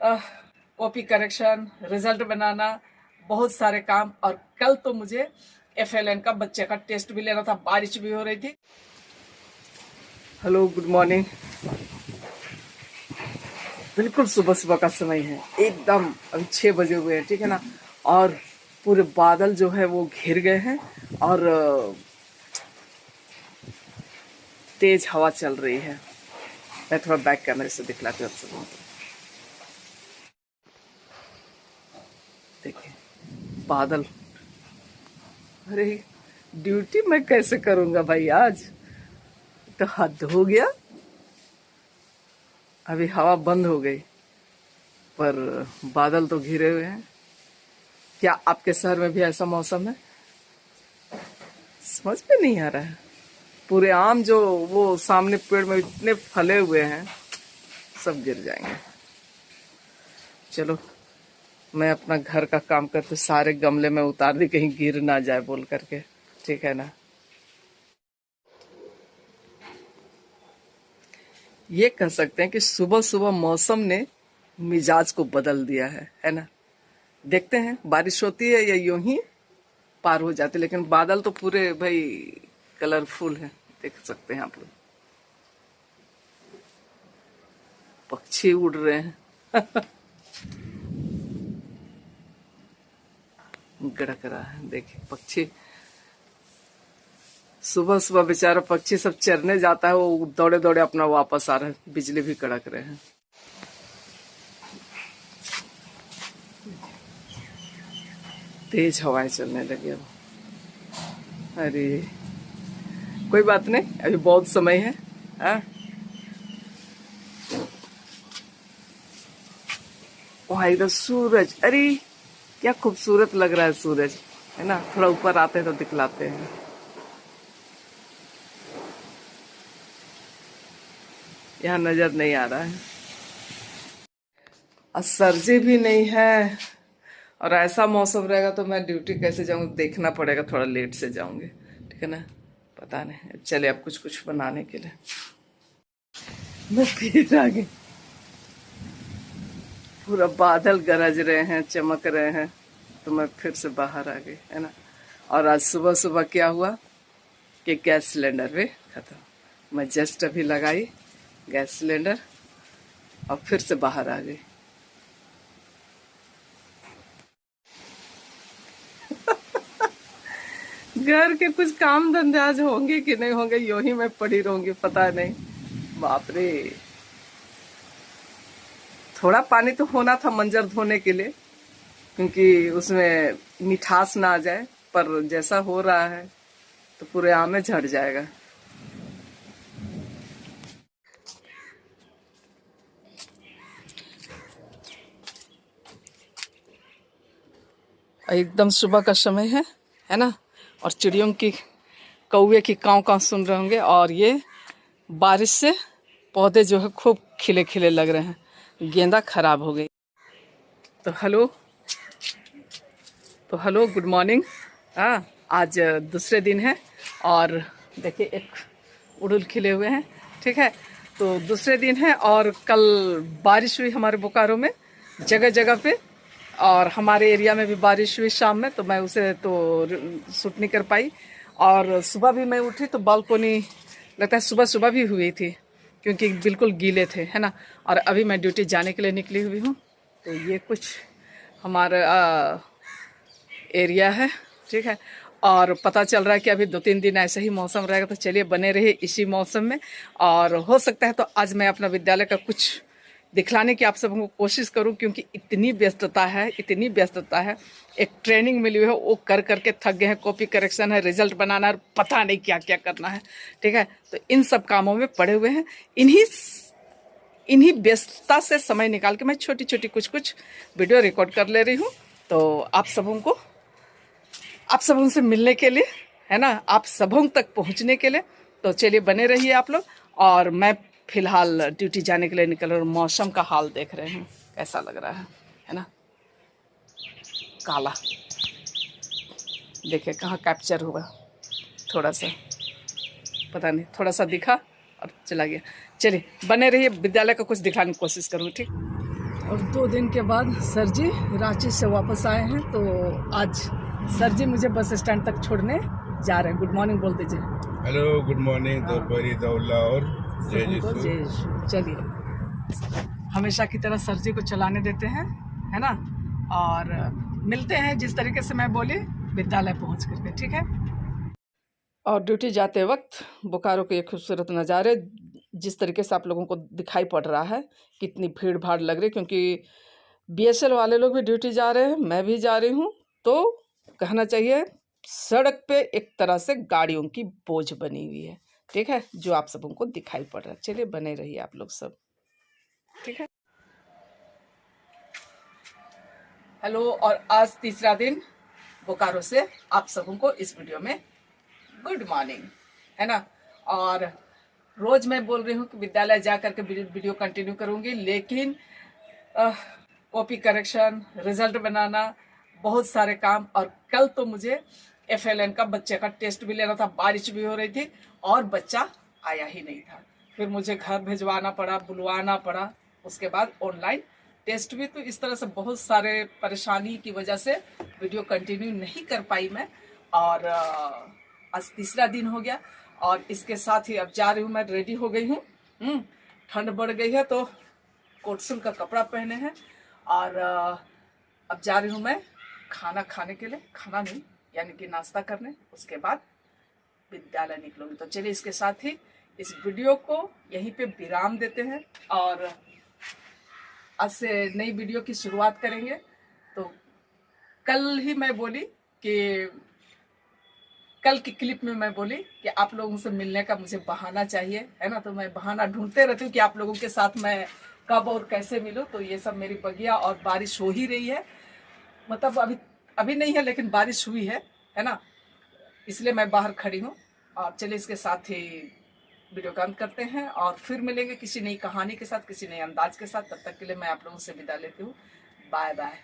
Copy correction, result बनाना, बहुत सारे काम। और कल तो मुझे FLN का बच्चे का टेस्ट भी लेना था, बारिश भी हो रही थी। Hello, good morning. बिल्कुल सुबह सुबह का समय है, एकदम अभी 6 बजे हुए हैं, ठीक है ना। और पूरे बादल जो है वो घिर गए हैं और तेज हवा चल रही है। मैं थोड़ा बैक कैमरे से दिखलाती हूँ आप सबको। देखिए बादल। अरे ड्यूटी मैं कैसे करूंगा भाई, आज तो हद हो गया। अभी हवा बंद हो गई पर बादल तो घिरे हुए हैं। क्या आपके शहर में भी ऐसा मौसम है? समझ में नहीं आ रहा है। पूरे आम जो वो सामने पेड़ में इतने फले हुए हैं, सब गिर जाएंगे। चलो मैं अपना घर का काम करते सारे गमले में उतार दी, कहीं गिर ना जाए बोल करके, ठीक है ना। ये कह सकते हैं कि सुबह सुबह मौसम ने मिजाज को बदल दिया है ना। देखते हैं बारिश होती है या यूं ही पार हो जाती, लेकिन बादल तो पूरे भाई कलरफुल है, देख सकते हैं आप लोग। पक्षी उड़ रहे हैं। गड़क रहा है, देखिए पक्षी। सुबह सुबह बेचारा पक्षी सब चरने जाता है, वो दौड़े दौड़े अपना वापस आ रहे हैं। बिजली भी कड़क रहे हैं। तेज हवाएं चलने लगी अब। अरे कोई बात नहीं, अभी बहुत समय है। हाँ, वहां इधर सूरज, अरे क्या खूबसूरत लग रहा है सूरज, है ना। थोड़ा ऊपर आते हैं तो दिखलाते हैं। यहाँ नजर नहीं आ रहा है। और सर्दी भी नहीं है। और ऐसा मौसम रहेगा तो मैं ड्यूटी कैसे जाऊंगी, देखना पड़ेगा, थोड़ा लेट से जाऊंगी, ठीक है ना। पता नहीं, चले अब कुछ कुछ बनाने के लिए। मैं फिर आ गई। पूरा बादल गरज रहे हैं, चमक रहे हैं, तो मैं फिर से बाहर आ गई, है ना। और आज सुबह सुबह क्या हुआ कि गैस सिलेंडर भी खत्म। मैं जस्ट अभी लगाई गैस सिलेंडर और फिर से बाहर आ गई। घर के कुछ काम धंधे आज होंगे कि नहीं होंगे, यूं ही मैं पड़ी रहूंगी, पता नहीं। बाप रे, थोड़ा पानी तो होना था मंजर धोने के लिए, क्योंकि उसमें मिठास ना आ जाए। पर जैसा हो रहा है तो पूरे आम में झड़ जाएगा। एकदम सुबह का समय है ना। और चिड़ियों की, कौवे की काव काव सुन रहे होंगे। और ये बारिश से पौधे जो है खूब खिले खिले लग रहे हैं। गेंदा खराब हो गई। तो हेलो गुड मॉर्निंग। हाँ, आज दूसरे दिन है और देखिए एक उड़ुल खिले हुए हैं, ठीक है। तो दूसरे दिन है और कल बारिश हुई हमारे बोकारो में जगह जगह पे। और हमारे एरिया में भी बारिश हुई शाम में, तो मैं उसे तो शूट नहीं कर पाई। और सुबह भी मैं उठी तो बालकोनी, लगता है सुबह सुबह भी हुई थी, क्योंकि बिल्कुल गीले थे, है ना। और अभी मैं ड्यूटी जाने के लिए निकली हुई हूँ। तो ये कुछ हमारा एरिया है, ठीक है। और पता चल रहा है कि अभी 2-3 दिन ऐसे ही मौसम रहेगा, तो चलिए बने रहिए इसी मौसम में। और हो सकता है तो आज मैं अपना विद्यालय का कुछ दिखलाने की आप सबको कोशिश करूं, क्योंकि इतनी व्यस्तता है। एक ट्रेनिंग मिली हुई है, वो कर करके थक गए हैं। कॉपी करेक्शन है, रिजल्ट बनाना है, पता नहीं क्या क्या करना है, ठीक है। तो इन सब कामों में पड़े हुए हैं। इन्हीं व्यस्तता से समय निकाल के मैं छोटी छोटी कुछ वीडियो रिकॉर्ड कर ले रही हूँ। तो आप सबों से मिलने के लिए, है ना, आप सबों तक पहुंचने के लिए, तो चलिए बने रहिए आप लोग। और मैं फिलहाल ड्यूटी जाने के लिए निकल रहा हूँ। मौसम का हाल देख रहे हैं कैसा लग रहा है ना। काला, देखिए कहाँ कैप्चर हुआ, थोड़ा सा पता नहीं, थोड़ा सा दिखा और चला गया। चलिए बने रहिए, विद्यालय का कुछ दिखाने की कोशिश करूँ, ठीक। और 2 दिन के बाद सर जी रांची से वापस आए हैं, तो आज सर जी मुझे बस स्टैंड तक छोड़ने जा रहे हैं। गुड मॉर्निंग बोल दीजिए। Hello, good morning. दोपहरी दौला और जय सबको जय यीशु। चलिए, हमेशा की तरह सर जी को चलाने देते हैं, है ना, और मिलते हैं जिस तरीके से मैं बोली विद्यालय पहुंच करके, ठीक है। और ड्यूटी जाते वक्त बोकारो के खूबसूरत नज़ारे जिस तरीके से आप लोगों को दिखाई पड़ रहा है, कितनी भीड़ भाड़ लग रही, क्योंकि बीएसएल वाले लोग भी ड्यूटी जा रहे हैं, मैं भी जा रही हूँ, तो कहना चाहिए सड़क पे एक तरह से गाड़ियों की बोझ बनी हुई है, ठीक है, जो आप सबों को दिखाई पड़ रहा है। चलिए, बने रहिए आप लोग सब, ठीक है। हेलो, और आज तीसरा दिन बोकारो से आप सबों को इस वीडियो में गुड मॉर्निंग, है ना। और रोज मैं बोल रही हूँ कि विद्यालय जा करके वीडियो कंटिन्यू करूँगी, लेकिन कॉपी करेक्शन, रिजल्ट बनाना, बहुत सारे काम, और कल तो मुझे FLN का बच्चे का टेस्ट भी लेना था, बारिश भी हो रही थी और बच्चा आया ही नहीं था। फिर मुझे घर भिजवाना पड़ा, बुलवाना पड़ा, उसके बाद ऑनलाइन टेस्ट भी। तो इस तरह से बहुत सारे परेशानी की वजह से वीडियो कंटिन्यू नहीं कर पाई मैं, और आज तीसरा दिन हो गया। और इसके साथ ही अब जा रही हूँ, मैं रेडी हो गई हूँ। ठंड बढ़ गई है तो कोट सिल्क का कपड़ा पहने हैं, और अब जा रही हूँ मैं खाना खाने के लिए, खाना नहीं यानी कि नाश्ता करने, उसके बाद विद्यालय निकलूंगी। तो चलिए, इसके साथ ही इस वीडियो को यहीं पे विराम देते हैं, और आज से नई वीडियो की शुरुआत करेंगे। तो कल ही मैं बोली कि कल की क्लिप में मैं बोली कि आप लोगों से मिलने का मुझे बहाना चाहिए, है ना। तो मैं बहाना ढूंढते रहती हूँ कि आप लोगों के साथ मैं कब और कैसे मिलूँ। तो ये सब मेरी बगिया, और बारिश हो ही रही है, मतलब अभी नहीं है लेकिन बारिश हुई है ना, इसलिए मैं बाहर खड़ी हूँ। और चलिए, इसके साथ ही वीडियो का अंत करते हैं, और फिर मिलेंगे किसी नई कहानी के साथ, किसी नए अंदाज के साथ। तब तक के लिए मैं आप लोगों से विदा लेती हूँ। Bye bye.